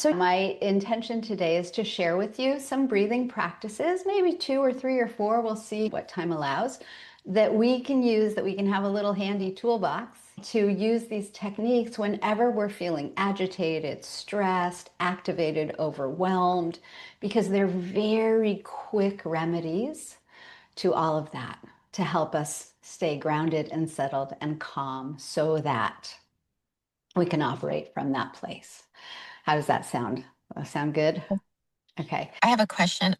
So my intention today is to share with you some breathing practices, maybe 2 or 3 or 4, we'll see what time allows, that we can use, that we can have a little handy toolbox to use these techniques whenever we're feeling agitated, stressed, activated, overwhelmed, because they're very quick remedies to all of that to help us stay grounded and settled and calm so that we can operate from that place. How does that sound? Sound good? Okay. I have a question.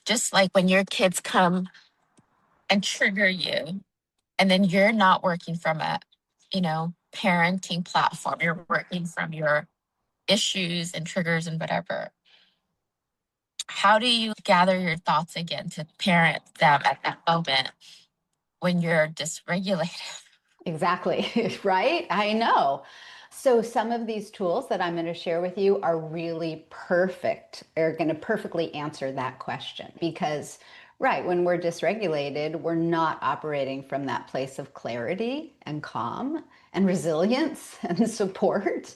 Just like when your kids come and trigger you, and then you're not working from a, parenting platform, you're working from your issues and triggers and whatever. How do you gather your thoughts again to parent them at that moment when you're dysregulated? Exactly, right? I know. So some of these tools that I'm going to share with you are really perfect, are going to perfectly answer that question because, right, when we're dysregulated, we're not operating from that place of clarity and calm and resilience and support.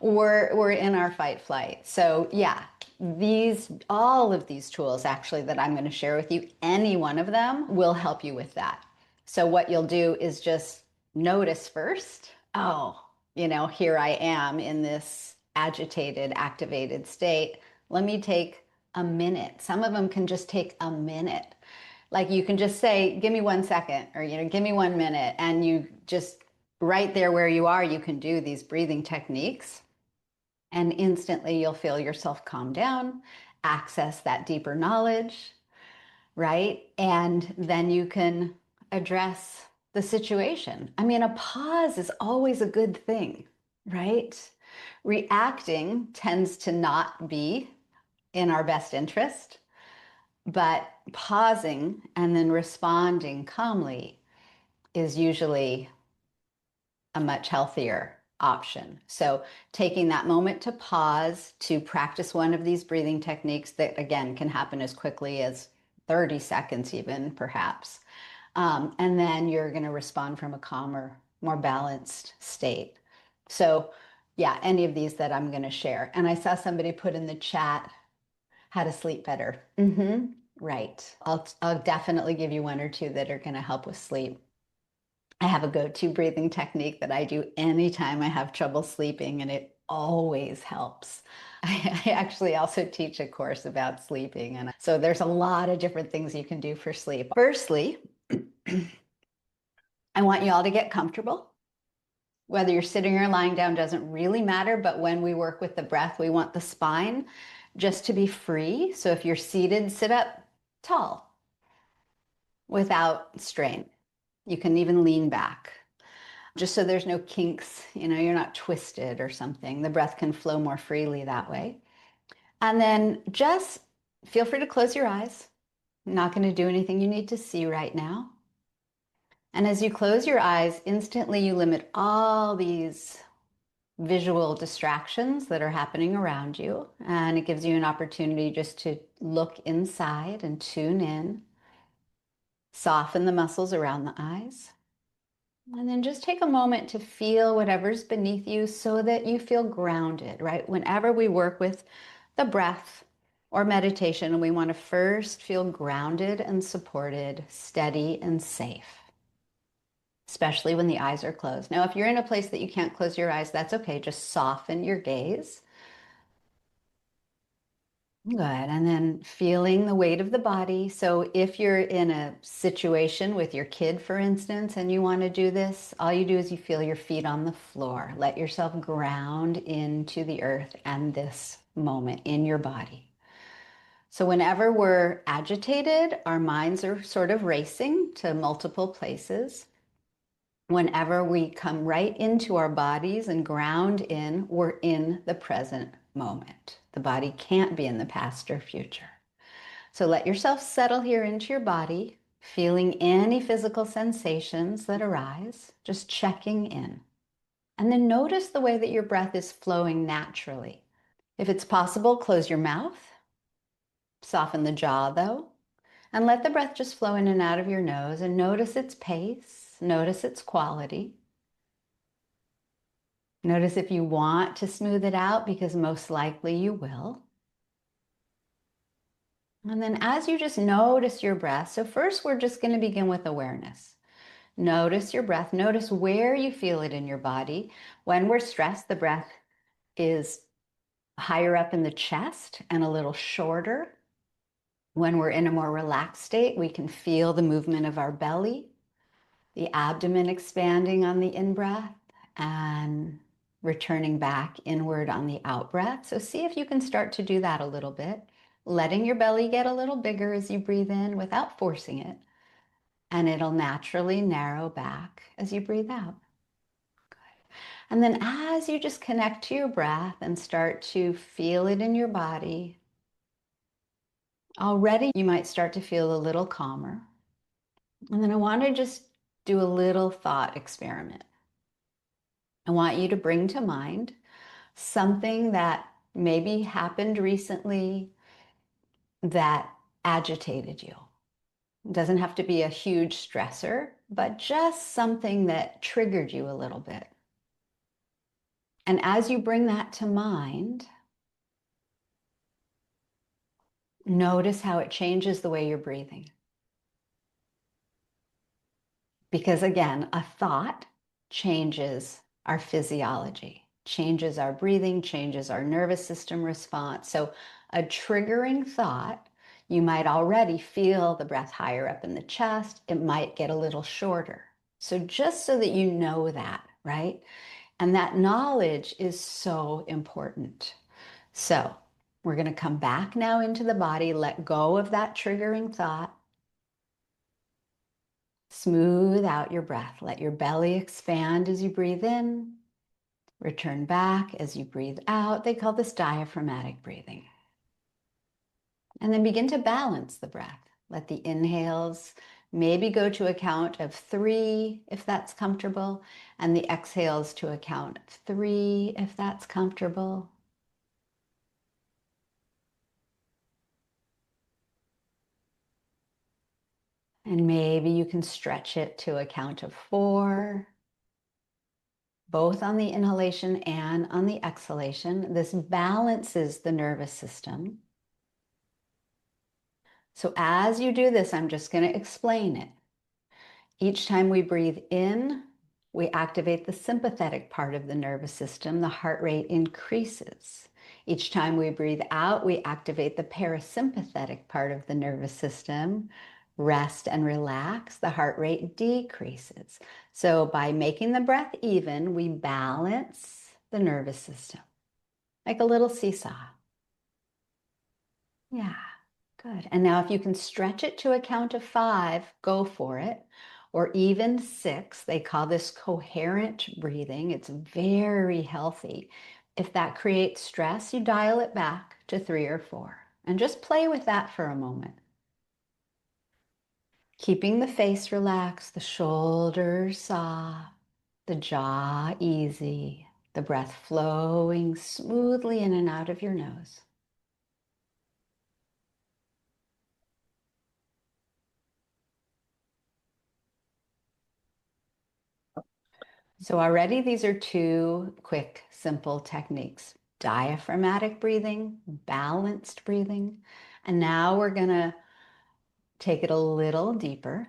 We're in our fight flight. So yeah, all of these tools actually that I'm going to share with you, any one of them will help you with that. So what you'll do is just notice first, oh, here I am in this agitated, activated state. Let me take a minute. Some of them can just take a minute. Like you can just say, give me 1 second, or, give me 1 minute. And you just, right there where you are, you can do these breathing techniques. And instantly you'll feel yourself calm down, access that deeper knowledge, right? And then you can address the situation. I mean, a pause is always a good thing, right? Reacting tends to not be in our best interest, but pausing and then responding calmly is usually a much healthier option. So taking that moment to pause, to practice one of these breathing techniques that again can happen as quickly as 30 seconds even perhaps. And then you're going to respond from a calmer, more balanced state. So yeah, any of these that I'm going to share. And I saw somebody put in the chat how to sleep better. Right. I'll definitely give you 1 or 2 that are going to help with sleep. I have a go-to breathing technique that I do anytime I have trouble sleeping, and it always helps. I actually also teach a course about sleeping, and so there's a lot of different things you can do for sleep. Firstly, I want you all to get comfortable. Whether you're sitting or lying down doesn't really matter, but when we work with the breath, we want the spine just to be free. So if you're seated, sit up tall without strain. You can even lean back, just so there's no kinks, you're not twisted or something. The breath can flow more freely that way. And then just feel free to close your eyes. I'm not going to do anything you need to see right now. And as you close your eyes, instantly you limit all these visual distractions that are happening around you. And it gives you an opportunity just to look inside and tune in. Soften the muscles around the eyes. And then just take a moment to feel whatever's beneath you so that you feel grounded, right? Whenever we work with the breath or meditation, we want to first feel grounded and supported, steady and safe, especially when the eyes are closed. Now, if you're in a place that you can't close your eyes, that's okay. Just soften your gaze. Good. And then feeling the weight of the body. So if you're in a situation with your kid, for instance, and you want to do this, all you do is you feel your feet on the floor. Let yourself ground into the earth and this moment in your body. So whenever we're agitated, our minds are sort of racing to multiple places. Whenever we come right into our bodies and ground in, we're in the present moment. The body can't be in the past or future. So let yourself settle here into your body, feeling any physical sensations that arise, just checking in. And then notice the way that your breath is flowing naturally. If it's possible, close your mouth, soften the jaw though, and let the breath just flow in and out of your nose and notice its pace, notice its quality. Notice if you want to smooth it out, because most likely you will. And then as you just notice your breath, so first we're just going to begin with awareness. Notice your breath. Notice where you feel it in your body. When we're stressed, the breath is higher up in the chest and a little shorter. When we're in a more relaxed state, we can feel the movement of our belly, the abdomen expanding on the in-breath and returning back inward on the out-breath. So see if you can start to do that a little bit, letting your belly get a little bigger as you breathe in without forcing it. And it'll naturally narrow back as you breathe out. And then as you just connect to your breath and start to feel it in your body, already you might start to feel a little calmer. And then I want to just do a little thought experiment. I want you to bring to mind something that maybe happened recently that agitated you. It doesn't have to be a huge stressor, but just something that triggered you a little bit. And as you bring that to mind, notice how it changes the way you're breathing. Because again, a thought changes our physiology, changes our breathing, changes our nervous system response. So a triggering thought, you might already feel the breath higher up in the chest. It might get a little shorter. So just so that you know that, right? And that knowledge is so important. So we're going to come back now into the body, let go of that triggering thought. Smooth out your breath. Let your belly expand as you breathe in. Return back as you breathe out. They call this diaphragmatic breathing. And then begin to balance the breath. Let the inhales maybe go to a count of 3 if that's comfortable, and the exhales to a count of 3 if that's comfortable. And maybe you can stretch it to a count of 4, both on the inhalation and on the exhalation. This balances the nervous system. So as you do this, I'm just going to explain it. Each time we breathe in, we activate the sympathetic part of the nervous system. The heart rate increases. Each time we breathe out, we activate the parasympathetic part of the nervous system. Rest and relax, the heart rate decreases. So by making the breath even, we balance the nervous system, like a little seesaw. Yeah, good. And now if you can stretch it to a count of 5, go for it. Or even 6, they call this coherent breathing. It's very healthy. If that creates stress, you dial it back to 3 or 4. And just play with that for a moment. Keeping the face relaxed, the shoulders soft, the jaw easy, the breath flowing smoothly in and out of your nose. So already these are 2 quick, simple techniques. Diaphragmatic breathing, balanced breathing. And now we're going to take it a little deeper.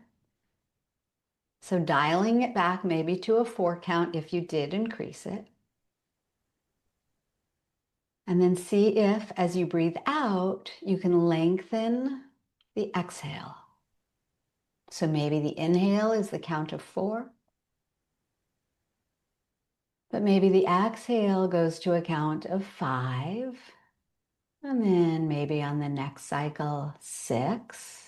So dialing it back maybe to a 4 count if you did increase it. And then see if, as you breathe out, you can lengthen the exhale. So maybe the inhale is the count of 4. But maybe the exhale goes to a count of 5. And then maybe on the next cycle, 6.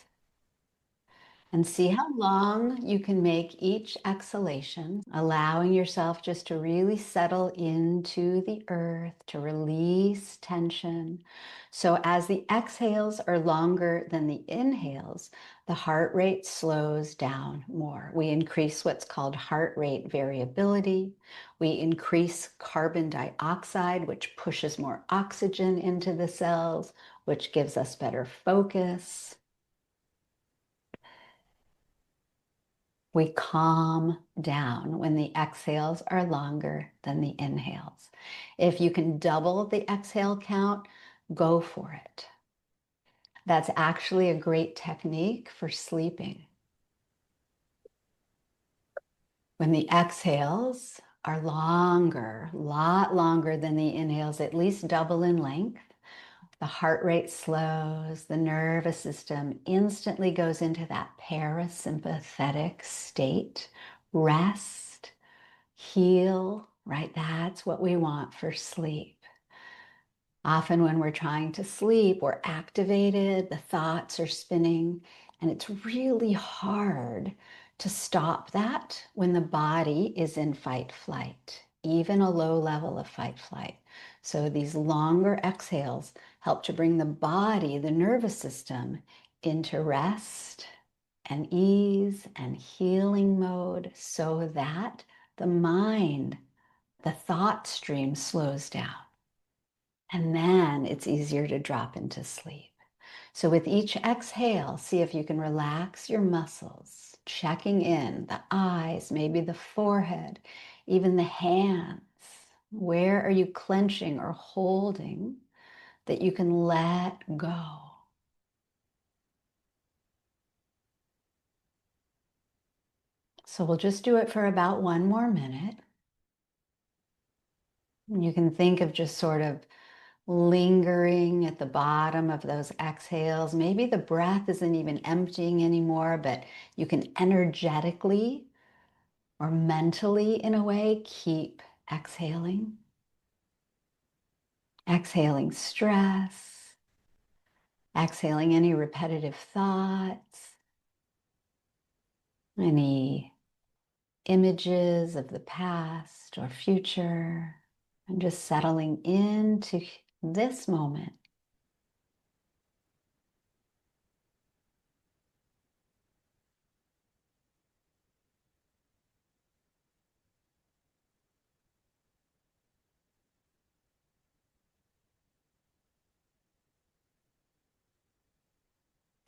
And see how long you can make each exhalation, allowing yourself just to really settle into the earth, to release tension. So as the exhales are longer than the inhales, the heart rate slows down more. We increase what's called heart rate variability. We increase carbon dioxide, which pushes more oxygen into the cells, which gives us better focus. We calm down when the exhales are longer than the inhales. If you can double the exhale count, go for it. That's actually a great technique for sleeping. When the exhales are longer, a lot longer than the inhales, at least double in length, the heart rate slows, the nervous system instantly goes into that parasympathetic state. Rest, heal, right? That's what we want for sleep. Often when we're trying to sleep, we're activated, the thoughts are spinning, and it's really hard to stop that when the body is in fight flight, even a low level of fight flight. So these longer exhales help to bring the body, the nervous system, into rest and ease and healing mode so that the mind, the thought stream slows down. And then it's easier to drop into sleep. So with each exhale, see if you can relax your muscles, checking in the eyes, maybe the forehead, even the hands. Where are you clenching or holding that you can let go? So we'll just do it for about 1 more minute. You can think of just sort of lingering at the bottom of those exhales. Maybe the breath isn't even emptying anymore, but you can energetically or mentally, in a way, keep exhaling. Exhaling stress, exhaling any repetitive thoughts, any images of the past or future, and just settling into this moment.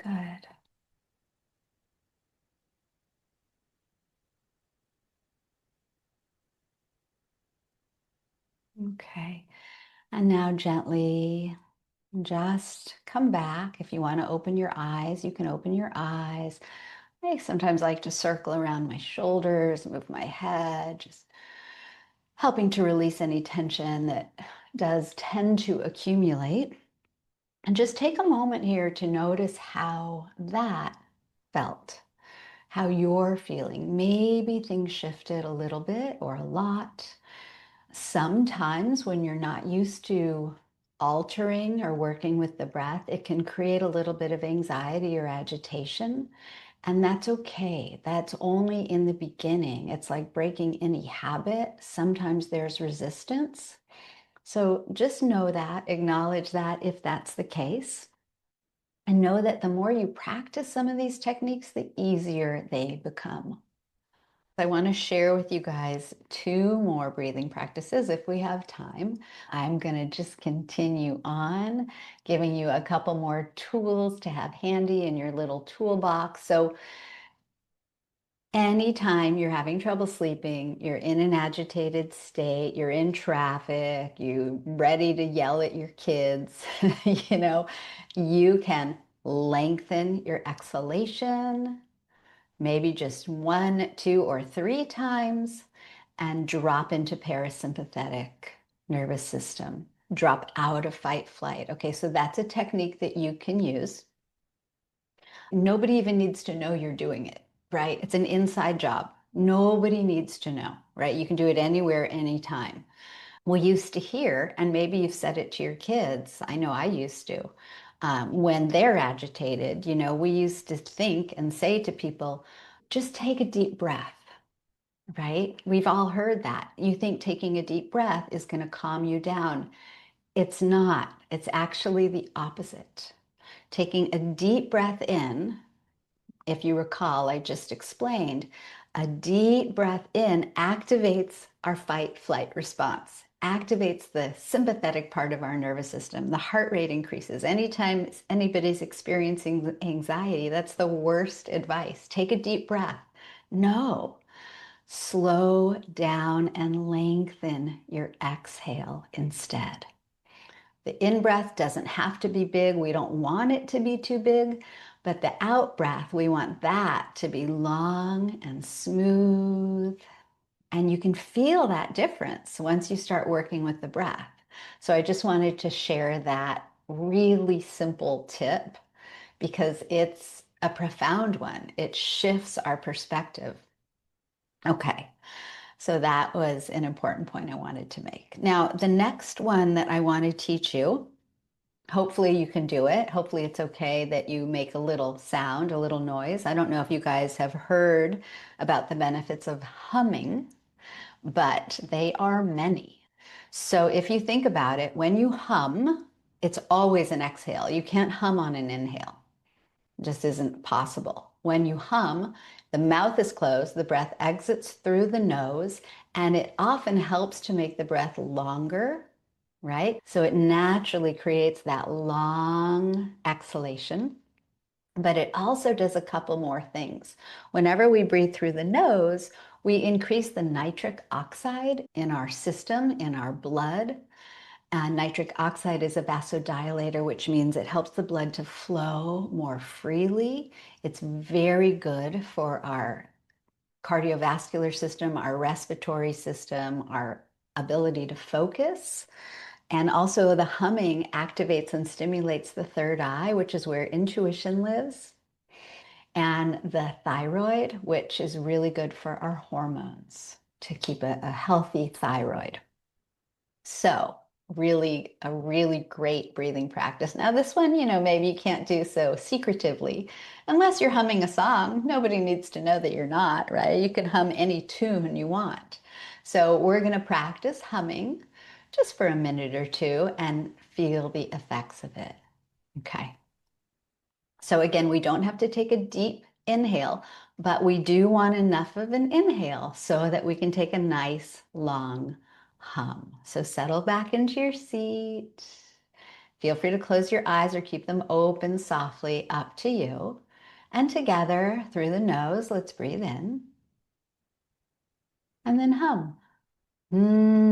Good. Okay. And now gently just come back. If you want to open your eyes, you can open your eyes. I sometimes like to circle around my shoulders, move my head, just helping to release any tension that does tend to accumulate. And just take a moment here to notice how that felt, how you're feeling. Maybe things shifted a little bit or a lot. Sometimes when you're not used to altering or working with the breath, it can create a little bit of anxiety or agitation. And that's okay. That's only in the beginning. It's like breaking any habit. Sometimes there's resistance. So just know that, acknowledge that if that's the case. And know that the more you practice some of these techniques, the easier they become. I want to share with you guys 2 more breathing practices if we have time. I'm going to just continue on giving you a couple more tools to have handy in your little toolbox. So anytime you're having trouble sleeping, you're in an agitated state, you're in traffic, you're ready to yell at your kids, you can lengthen your exhalation, maybe just 1, 2, or 3 times, and drop into parasympathetic nervous system. Drop out of fight flight. Okay, so that's a technique that you can use. Nobody even needs to know you're doing it, right? It's an inside job. Nobody needs to know, right? You can do it anywhere, anytime. We used to hear, and maybe you've said it to your kids, I know I used to, when they're agitated, we used to think and say to people, just take a deep breath, right? We've all heard that. You think taking a deep breath is going to calm you down. It's not. It's actually the opposite. Taking a deep breath in, if you recall, I just explained, a deep breath in activates our fight flight response, activates the sympathetic part of our nervous system. The heart rate increases. Anytime anybody's experiencing anxiety, that's the worst advice. Take a deep breath. No. Slow down and lengthen your exhale instead. The in-breath doesn't have to be big. We don't want it to be too big, but the out-breath, we want that to be long and smooth. And you can feel that difference once you start working with the breath. So I just wanted to share that really simple tip because it's a profound one. It shifts our perspective. Okay, so that was an important point I wanted to make. Now, the next one that I want to teach you, hopefully you can do it. Hopefully it's okay that you make a little sound, a little noise. I don't know if you guys have heard about the benefits of humming, but they are many. So if you think about it, when you hum, it's always an exhale. You can't hum on an inhale. It just isn't possible. When you hum, the mouth is closed, the breath exits through the nose, and it often helps to make the breath longer, right? So it naturally creates that long exhalation. But it also does a couple more things. Whenever we breathe through the nose, we increase the nitric oxide in our system, in our blood. And nitric oxide is a vasodilator, which means it helps the blood to flow more freely. It's very good for our cardiovascular system, our respiratory system, our ability to focus. And also, the humming activates and stimulates the third eye, which is where intuition lives, and the thyroid, which is really good for our hormones to keep a healthy thyroid. So, really, a really great breathing practice. Now, this one, maybe you can't do so secretively unless you're humming a song. Nobody needs to know that you're not, right? You can hum any tune you want. So, we're going to practice humming just for a minute or two and feel the effects of it. Okay. So again, we don't have to take a deep inhale, but we do want enough of an inhale so that we can take a nice long hum. So settle back into your seat. Feel free to close your eyes or keep them open softly, up to you. And together through the nose, let's breathe in and then hum. Mm.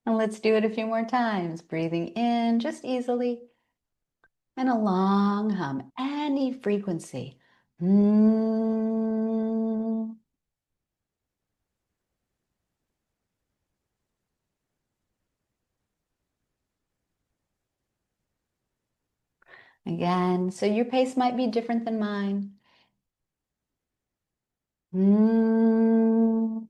And let's do it a few more times. Breathing in just easily. And a long hum, any frequency. Mm. Again, so your pace might be different than mine. Mm.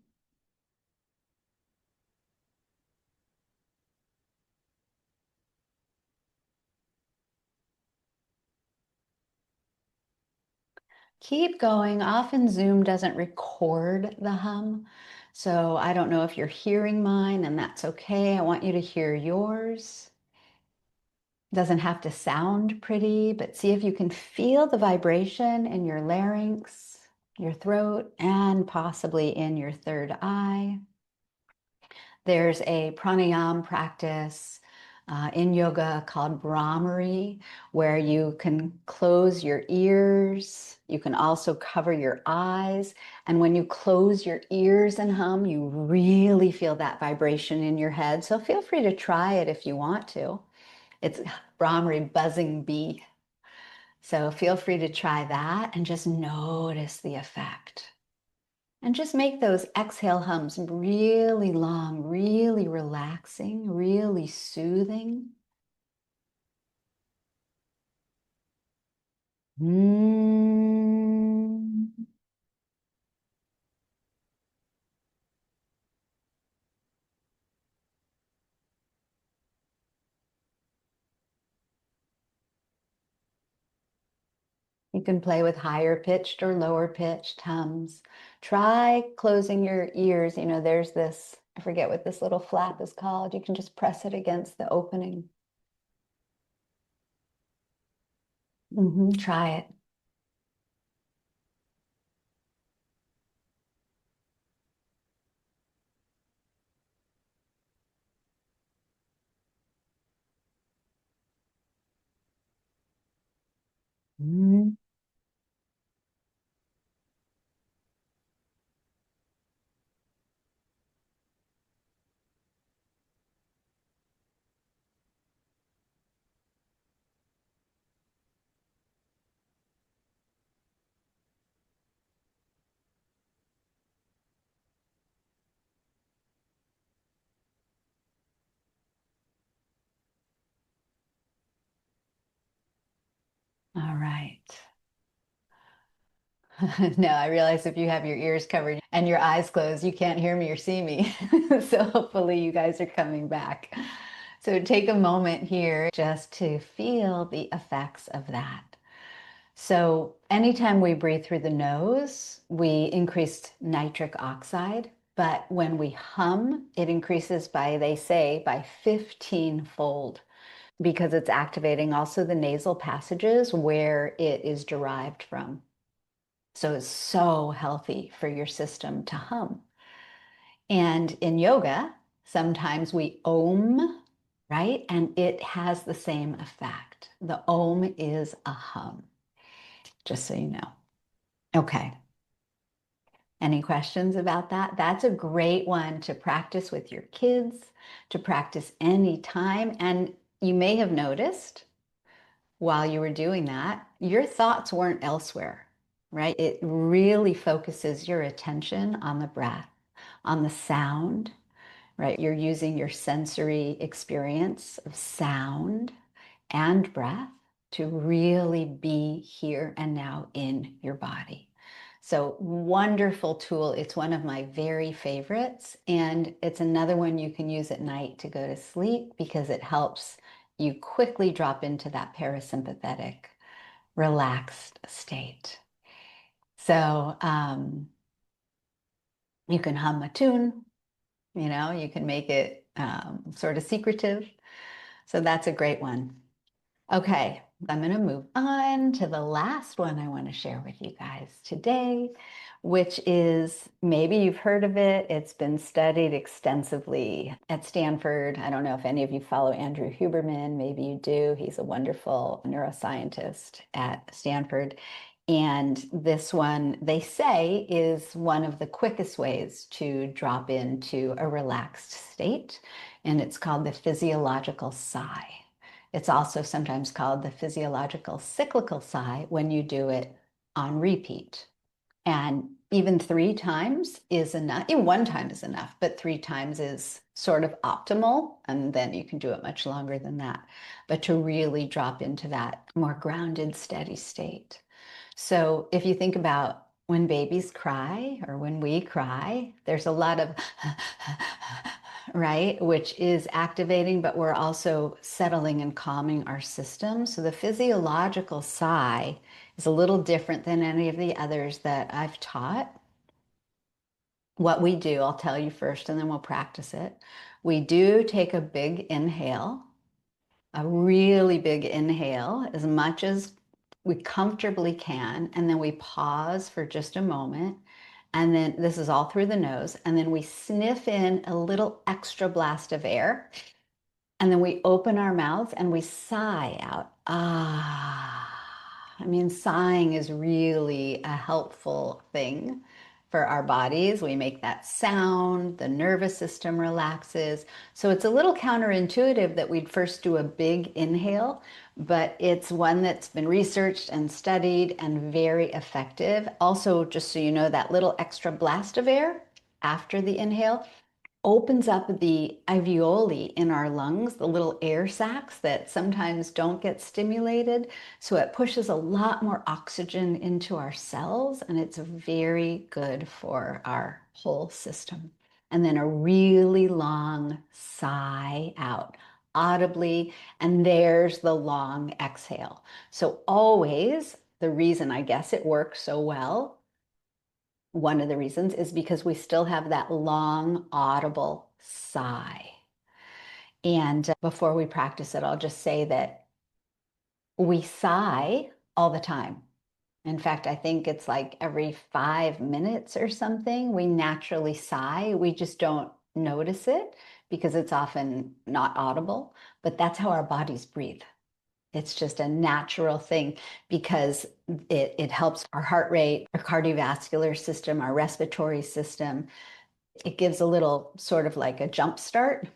Keep going. Often Zoom doesn't record the hum, so I don't know if you're hearing mine, and that's okay. I want you to hear yours. Doesn't have to sound pretty, but see if you can feel the vibration in your larynx, your throat, and possibly in your third eye. There's a pranayama practice in yoga called Brahmari, where you can close your ears. You can also cover your eyes. And when you close your ears and hum, you really feel that vibration in your head. So feel free to try it if you want to. It's Brahmari, buzzing bee. So feel free to try that and just notice the effect. And just make those exhale hums really long, really relaxing, really soothing. Mm. You can play with higher pitched or lower pitched hums. Try closing your ears. There's this, I forget what this little flap is called. You can just press it against the opening. Try it. Right. No, I realize if you have your ears covered and your eyes closed, you can't hear me or see me. So hopefully you guys are coming back. So take a moment here just to feel the effects of that. So anytime we breathe through the nose, we increase nitric oxide. But when we hum, it increases by, they say, by 15-fold because it's activating also the nasal passages where it is derived from. So it's so healthy for your system to hum. And in yoga, sometimes we om, right? And it has the same effect. The om is a hum, just so you know. Okay. Any questions about that? That's a great one to practice with your kids, to practice anytime. And you may have noticed while you were doing that, your thoughts weren't elsewhere, right? It really focuses your attention on the breath, on the sound, right? You're using your sensory experience of sound and breath to really be here and now in your body. So wonderful tool. It's one of my very favorites. And it's another one you can use at night to go to sleep because it helps you quickly drop into that parasympathetic, relaxed state. So you can hum a tune, you can make it sort of secretive. So that's a great one. Okay, I'm going to move on to the last one I want to share with you guys today, which is maybe you've heard of it. It's been studied extensively at Stanford. I don't know if any of you follow Andrew Huberman. Maybe you do. He's a wonderful neuroscientist at Stanford. And this one, they say, is one of the quickest ways to drop into a relaxed state. And it's called the physiological sigh. It's also sometimes called the physiological cyclical sigh when you do it on repeat. And even 3 times is enough. Even 1 time is enough, but 3 times is sort of optimal. And then you can do it much longer than that. But to really drop into that more grounded, steady state. So if you think about when babies cry or when we cry, there's a lot of right, which is activating, but we're also settling and calming our system. So the physiological sigh is a little different than any of the others that I've taught. What we do, I'll tell you first, and then we'll practice it. We do take a big inhale, a really big inhale, as much as we comfortably can, and then we pause for just a moment. And then this is all through the nose. And then we sniff in a little extra blast of air. And then we open our mouths and we sigh out. Ah. I mean, sighing is really a helpful thing for our bodies. We make that sound, the nervous system relaxes. So it's a little counterintuitive that we'd first do a big inhale, but it's one that's been researched and studied and very effective. Also, just so you know, that little extra blast of air after the inhale opens up the alveoli in our lungs, the little air sacs that sometimes don't get stimulated. So it pushes a lot more oxygen into our cells, and it's very good for our whole system. And then a really long sigh out audibly, and there's the long exhale. So always, the reason I guess it works so well, one of the reasons is because we still have that long, audible sigh. And before we practice it, I'll just say that we sigh all the time. In fact, I think it's like every 5 minutes or something, we naturally sigh. We just don't notice it because it's often not audible, but that's how our bodies breathe. It's just a natural thing because it helps our heart rate, our cardiovascular system, our respiratory system. It gives a little sort of like a jump start,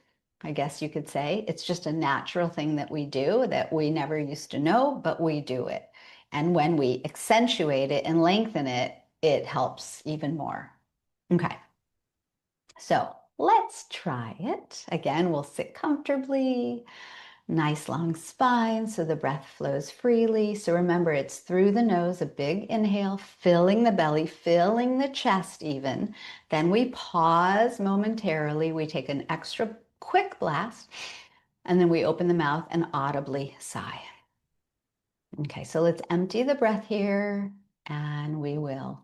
I guess you could say. It's just a natural thing that we do that we never used to know, but we do it. And when we accentuate it and lengthen it, it helps even more. Okay, so let's try it. Again, we'll sit comfortably. Nice long spine so the breath flows freely. So remember, it's through the nose, a big inhale, filling the belly, filling the chest even. Then we pause momentarily. We take an extra quick blast, and then we open the mouth and audibly sigh. Okay, so let's empty the breath here, and we will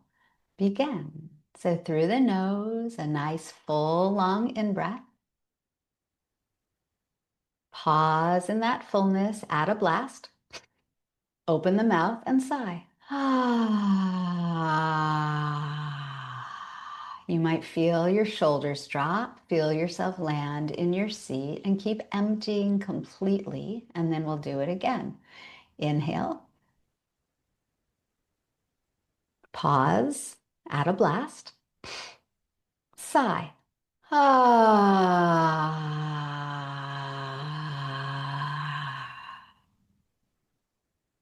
begin. So through the nose, a nice full long in-breath. Pause in that fullness, add a blast. Open the mouth and sigh. You might feel your shoulders drop, feel yourself land in your seat, and keep emptying completely. And then we'll do it again. Inhale, pause, add a blast, sigh.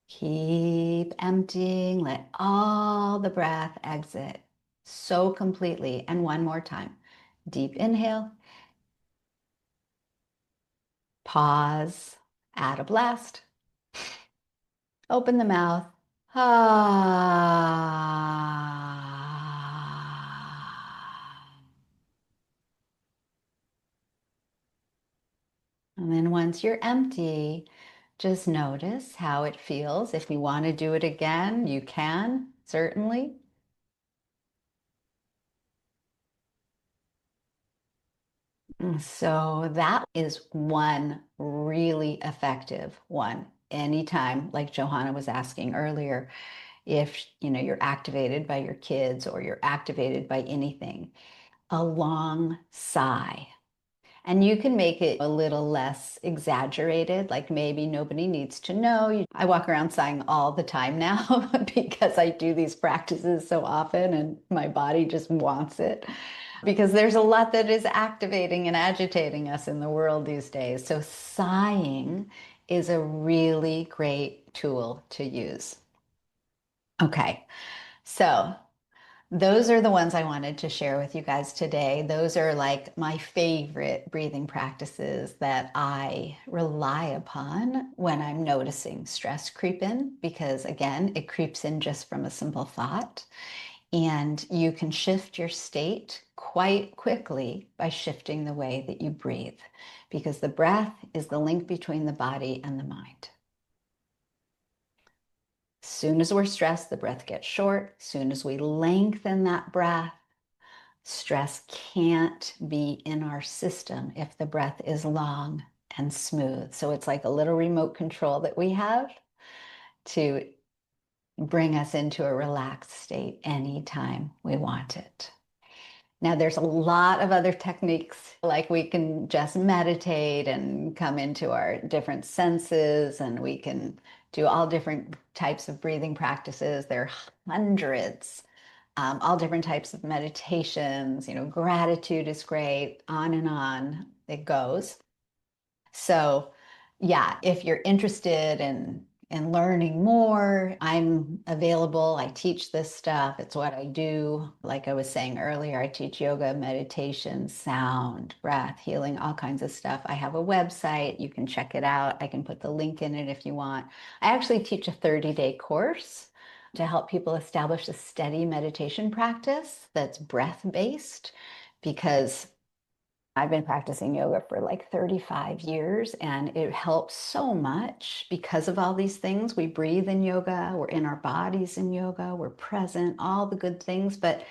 Keep emptying, let all the breath exit so completely. And one more time. Deep inhale, pause, add a blast, open the mouth. And then once you're empty, just notice how it feels. If you want to do it again, you can, certainly. So that is one really effective one. Anytime, like Johanna was asking earlier, if you're activated by your kids or you're activated by anything, a long sigh. And you can make it a little less exaggerated, like maybe nobody needs to know. I walk around sighing all the time now because I do these practices so often and my body just wants it. Because there's a lot that is activating and agitating us in the world these days. So sighing is a really great tool to use. Okay, so those are the ones I wanted to share with you guys today. Those are like my favorite breathing practices that I rely upon when I'm noticing stress creep in, because again, it creeps in just from a simple thought. And you can shift your state quite quickly by shifting the way that you breathe, because the breath is the link between the body and the mind. As soon as we're stressed, the breath gets short. As soon as we lengthen that breath, stress can't be in our system if the breath is long and smooth. So it's like a little remote control that we have to bring us into a relaxed state anytime we want it. Now, there's a lot of other techniques, like we can just meditate and come into our different senses, and we can do all different types of breathing practices. There are hundreds, all different types of meditations. Gratitude is great, on and on it goes. So, yeah, if you're interested in learning more, I'm available. I teach this stuff. It's what I do. Like I was saying earlier, I teach yoga, meditation, sound, breath, healing, all kinds of stuff. I have a website. You can check it out. I can put the link in it if you want. I actually teach a 30-day course to help people establish a steady meditation practice that's breath-based, because I've been practicing yoga for like 35 years, and it helps so much because of all these things. We breathe in yoga, we're in our bodies in yoga, we're present, all the good things. But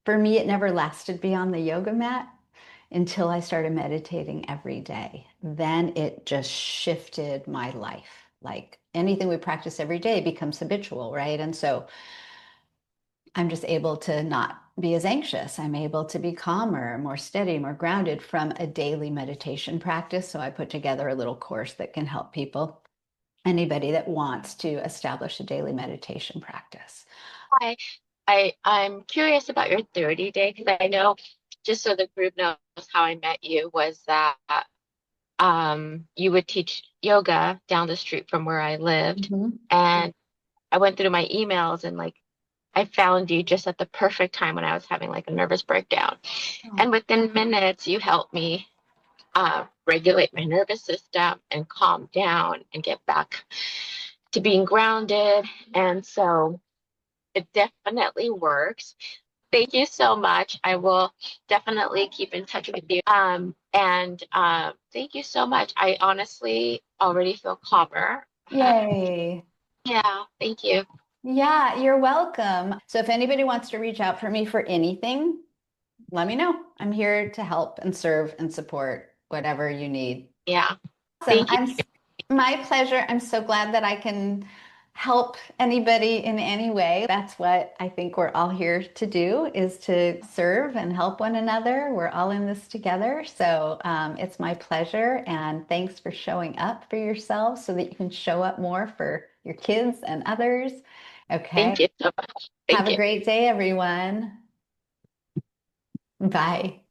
for me, it never lasted beyond the yoga mat until I started meditating every day. Then it just shifted my life. Like anything we practice every day becomes habitual, right? And so I'm just able to not be as anxious. I'm able to be calmer, more steady, more grounded from a daily meditation practice. So I put together a little course that can help people, anybody that wants to establish a daily meditation practice. I'm curious about your 30-day, because I know, just so the group knows, how I met you was that you would teach yoga down the street from where I lived. Mhm. And I went through my emails, and like I found you just at the perfect time when I was having like a nervous breakdown. Oh, And within minutes, you helped me regulate my nervous system and calm down and get back to being grounded. And so it definitely works. Thank you so much. I will definitely keep in touch with you. Thank you so much. I honestly already feel calmer. Yay. Yeah, thank you. Yeah, you're welcome. So if anybody wants to reach out for me for anything, let me know. I'm here to help and serve and support whatever you need. Yeah, Awesome. thank you. My pleasure. I'm so glad that I can help anybody in any way. That's what I think we're all here to do, is to serve and help one another. We're all in this together. So it's my pleasure. And thanks for showing up for yourselves so that you can show up more for your kids and others. Okay. Thank you so much. Have Thank a you. great day, everyone. Bye.